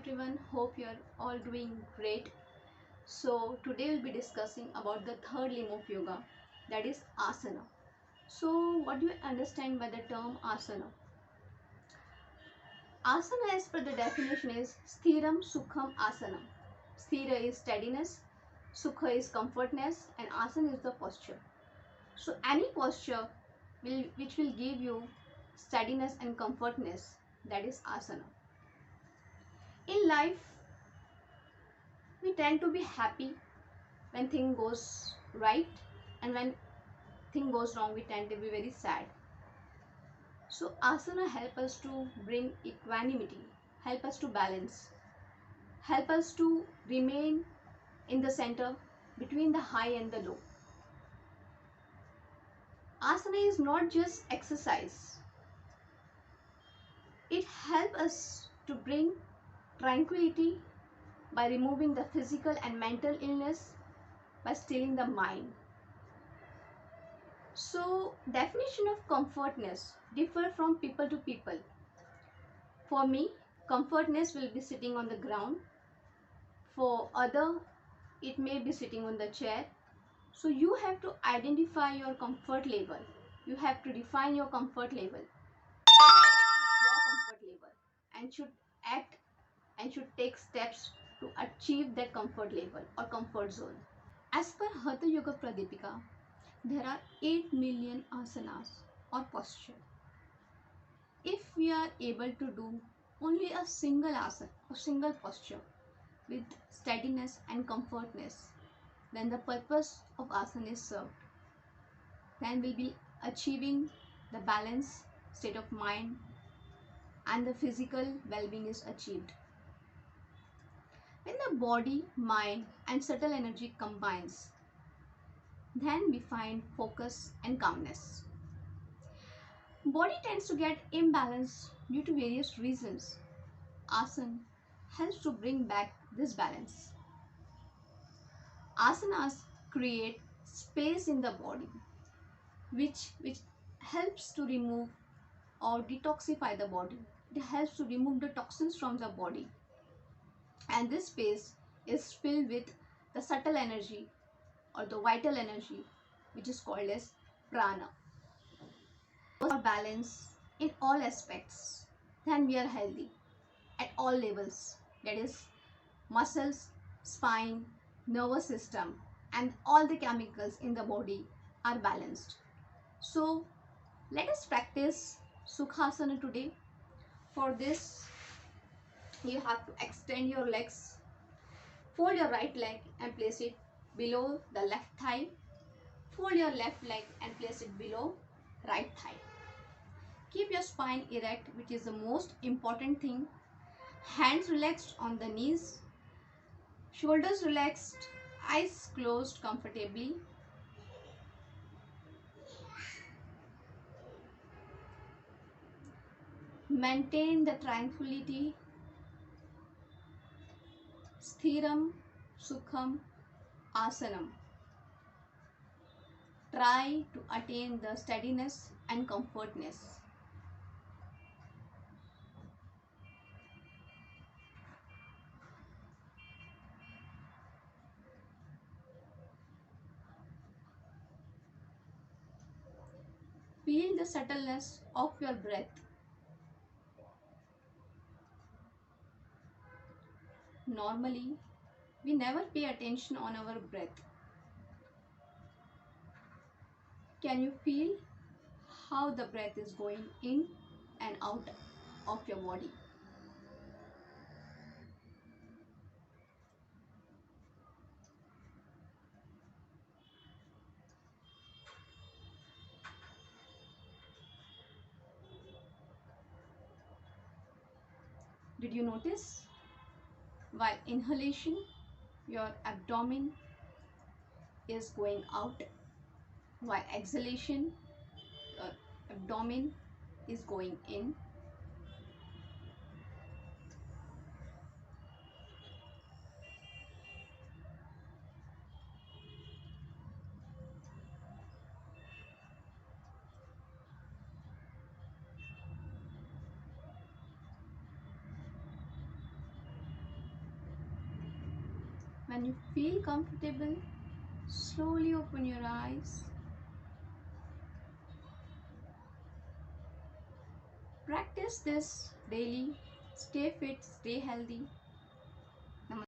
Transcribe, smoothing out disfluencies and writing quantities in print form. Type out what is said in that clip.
everyone, hope you're all doing great. So today we'll be discussing about the third limb of yoga, that is asana. So what do you understand by the term asana? Asana as per the definition is sthiram sukham asana. Sthira is steadiness, sukha is comfortness, and asana is the posture. So any posture which will give you steadiness and comfortness, that is asana. In life, we tend to be happy when thing goes right, and when thing goes wrong we tend to be very sad. So asana help us to bring equanimity, help us to balance, help us to remain in the center between the high and the low. Asana is not just exercise, it helps us to bring tranquility by removing the physical and mental illness, by stilling the mind. So definition of comfortness differ from people to people. For me, comfortness will be sitting on the ground. For other, it may be sitting on the chair. So you have to identify your comfort level. You have to define your comfort level. Your comfort level, and should act and should take steps to achieve that comfort level or comfort zone. As per Hatha Yoga Pradipika, there are 8 million asanas or posture. If we are able to do only a single asana, a single posture with steadiness and comfortness, then the purpose of asana is served. Then we'll be achieving the balance state of mind, and the physical well-being is achieved. When the body, mind and subtle energy combines, then we find focus and calmness. Body tends to get imbalanced due to various reasons. Asana helps to bring back this balance. Asanas create space in the body, which helps to remove or detoxify the body. It helps to remove the toxins from the body, and this space is filled with the subtle energy or the vital energy, which is called as prana. For balance in all aspects, then we are healthy at all levels, that is muscles, spine, nervous system and all the chemicals in the body are balanced. So let us practice Sukhasana today. For this, you have to extend your legs, fold your right leg and place it below the left thigh, fold your left leg and place it below right thigh. Keep your spine erect, which is the most important thing. Hands relaxed on the knees, shoulders relaxed, eyes closed comfortably. Maintain the tranquility. Sthiram Sukham Asanam. Try to attain the steadiness and comfortness. Feel the subtleness of your breath. Normally, we never pay attention on our breath. Can you feel how the breath is going in and out of your body? Did you notice? While inhalation, your abdomen is going out, while exhalation, your abdomen is going in. When you feel comfortable, slowly open your eyes. Practice this daily. Stay fit, stay healthy.